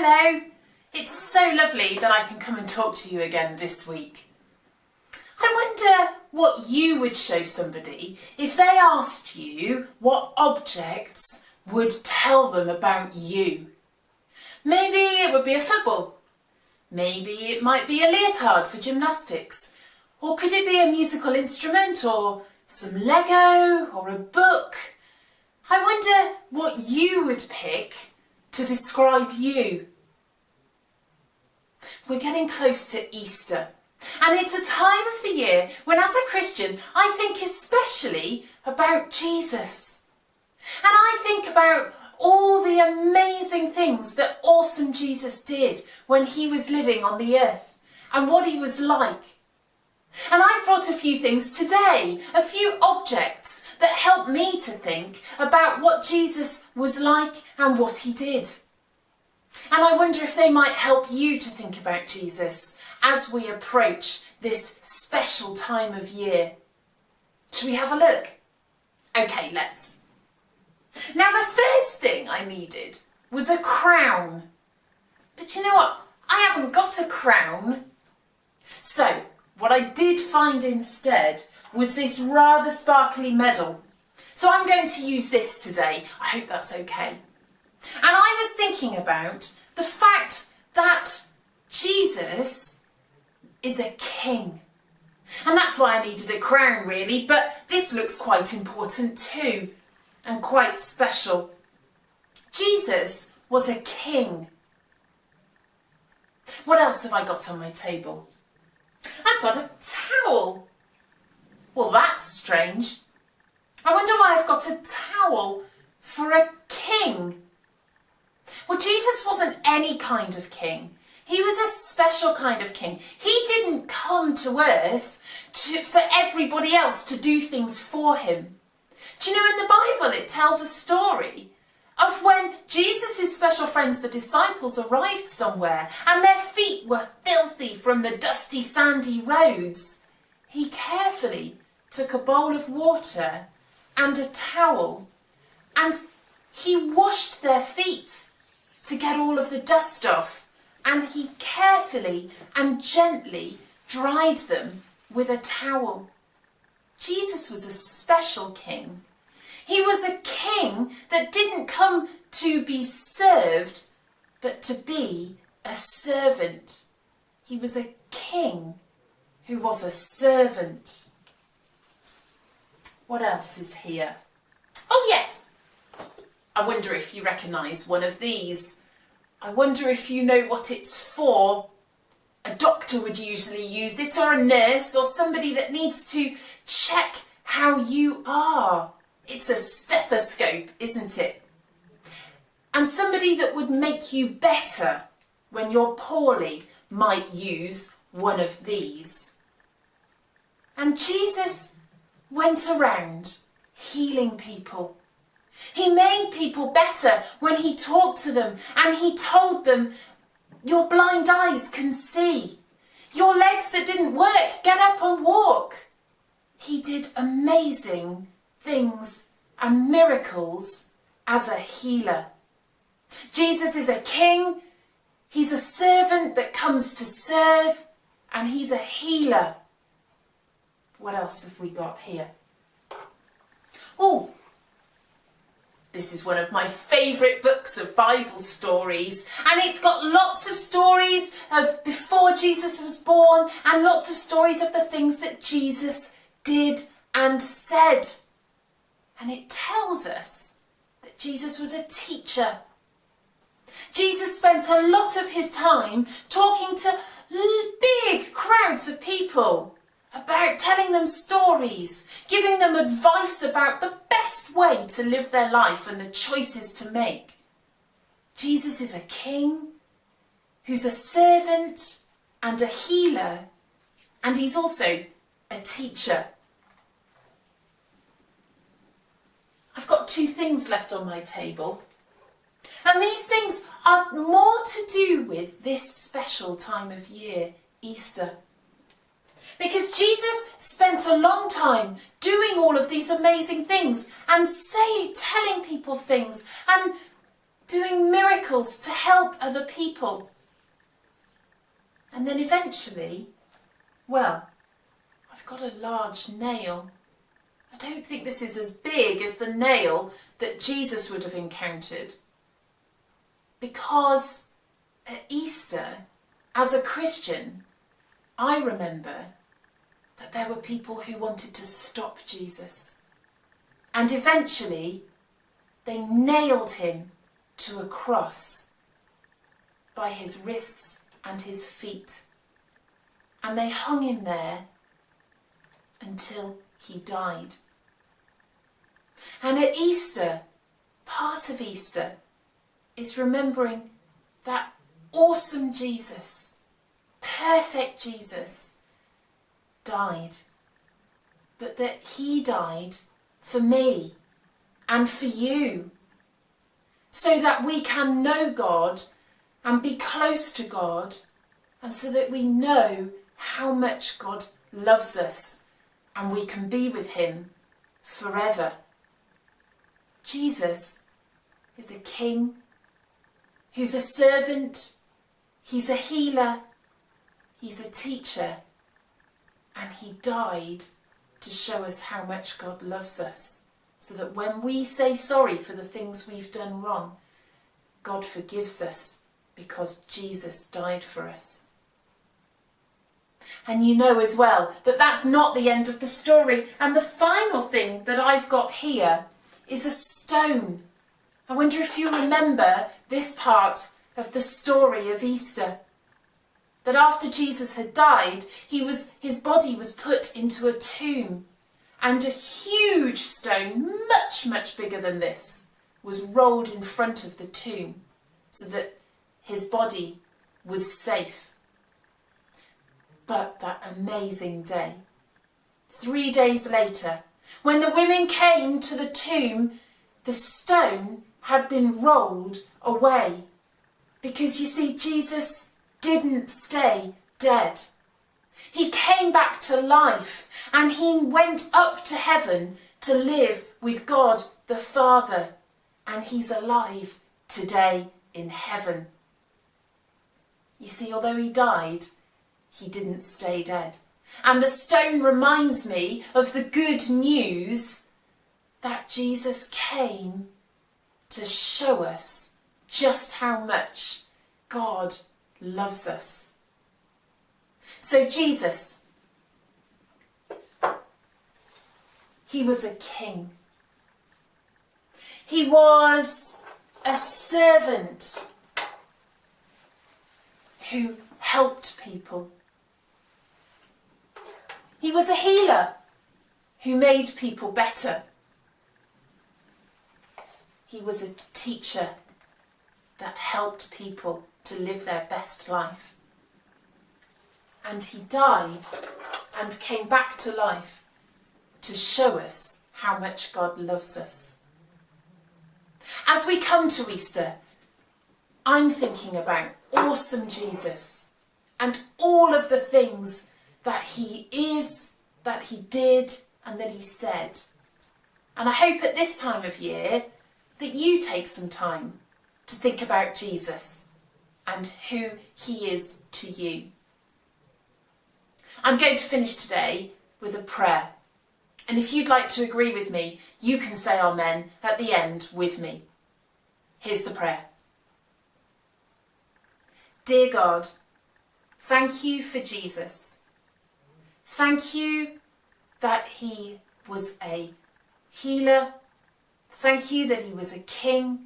Hello! It's so lovely that I can come and talk to you again this week. I wonder what you would show somebody if they asked you what objects would tell them about you. Maybe it would be a football. Maybe it might be a leotard for gymnastics. Or could it be a musical instrument or some Lego or a book? I wonder what you would pick to describe you. We're getting close to Easter, and it's a time of the year when, as a Christian, I think especially about Jesus. And I think about all the amazing things that awesome Jesus did when he was living on the earth and what he was like. And I've brought a few things today, a few objects that help me to think about what Jesus was like and what he did. And I wonder if they might help you to think about Jesus as we approach this special time of year. Should we have a look? Okay, let's. Now, the first thing I needed was a crown. But you know what? I haven't got a crown. So, what I did find instead was this rather sparkly medal. So I'm going to use this today. I hope that's okay. And I was thinking about the fact that Jesus is a king. And that's why I needed a crown, really, but this looks quite important too, and quite special. Jesus was a king. What else have I got on my table? I've got a towel. Well, that's strange. I wonder why I've got a towel for a king. Well, Jesus wasn't any kind of king. He was a special kind of king. He didn't come to earth for everybody else to do things for him. Do you know, in the Bible it tells a story of when Jesus' special friends, the disciples, arrived somewhere and their feet were filthy from the dusty, sandy roads. He carefully took a bowl of water and a towel and he washed their feet to get all of the dust off, and he carefully and gently dried them with a towel. Jesus was a special king. He was a king that didn't come to be served, but to be a servant. He was a king who was a servant. What else is here? Oh yes, I wonder if you recognise one of these. I wonder if you know what it's for. A doctor would usually use it, or a nurse, or somebody that needs to check how you are. It's a stethoscope, isn't it? And somebody that would make you better when you're poorly might use one of these. And Jesus went around healing people. He made people better when he talked to them and he told them, your blind eyes can see. Your legs that didn't work, get up and walk. He did amazing things and miracles as a healer. Jesus is a king. He's a servant that comes to serve, and he's a healer. What else have we got here? Oh, this is one of my favourite books of Bible stories, and it's got lots of stories of before Jesus was born and lots of stories of the things that Jesus did and said. And it tells us that Jesus was a teacher. Jesus spent a lot of his time talking to big crowds of people, about telling them stories, giving them advice about the best way to live their life and the choices to make. Jesus is a king who's a servant and a healer, and he's also a teacher. I've got two things left on my table, and these things are more to do with this special time of year, Easter. Because Jesus spent a long time doing all of these amazing things and telling people things and doing miracles to help other people. And then eventually, well, I've got a large nail. I don't think this is as big as the nail that Jesus would have encountered. Because at Easter, as a Christian, I remember that there were people who wanted to stop Jesus. And eventually, they nailed him to a cross by his wrists and his feet. And they hung him there until he died. And at Easter, part of Easter is remembering that awesome Jesus, perfect Jesus, died. But that he died for me and for you, so that we can know God and be close to God, and so that we know how much God loves us and we can be with him forever. Jesus is a king who's a servant, he's a healer, he's a teacher, and he died to show us how much God loves us, so that when we say sorry for the things we've done wrong, God forgives us because Jesus died for us. And you know as well that that's not the end of the story. And the final thing that I've got here is a stone. I wonder if you remember this part of the story of Easter. That after Jesus had died, his body was put into a tomb. And a huge stone, much, much bigger than this, was rolled in front of the tomb so that his body was safe. But that amazing day, 3 days later, when the women came to the tomb, the stone had been rolled away. Because you see, Jesus didn't stay dead. He came back to life and he went up to heaven to live with God the Father. And he's alive today in heaven. You see, although he died, he didn't stay dead. And the stone reminds me of the good news that Jesus came to show us just how much God loves us. So Jesus, he was a king. He was a servant who helped people. He was a healer who made people better. He was a teacher that helped people to live their best life. And he died and came back to life to show us how much God loves us. As we come to Easter, I'm thinking about awesome Jesus and all of the things that he is, that he did, and that he said. And I hope at this time of year that you take some time to think about Jesus and who he is to you. I'm going to finish today with a prayer. And if you'd like to agree with me, you can say amen at the end with me. Here's the prayer. Dear God, thank you for Jesus. Thank you that he was a healer. Thank you that he was a king,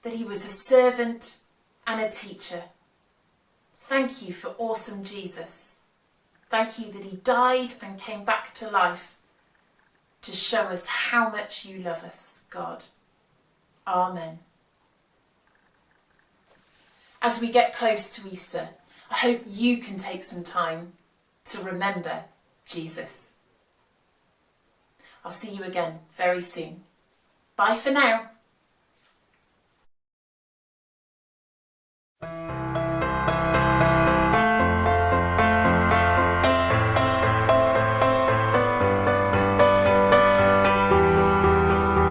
that he was a servant and a teacher. Thank you for awesome Jesus. Thank you that he died and came back to life to show us how much you love us, God. Amen. As we get close to Easter, I hope you can take some time to remember Jesus. I'll see you again very soon. Bye for now.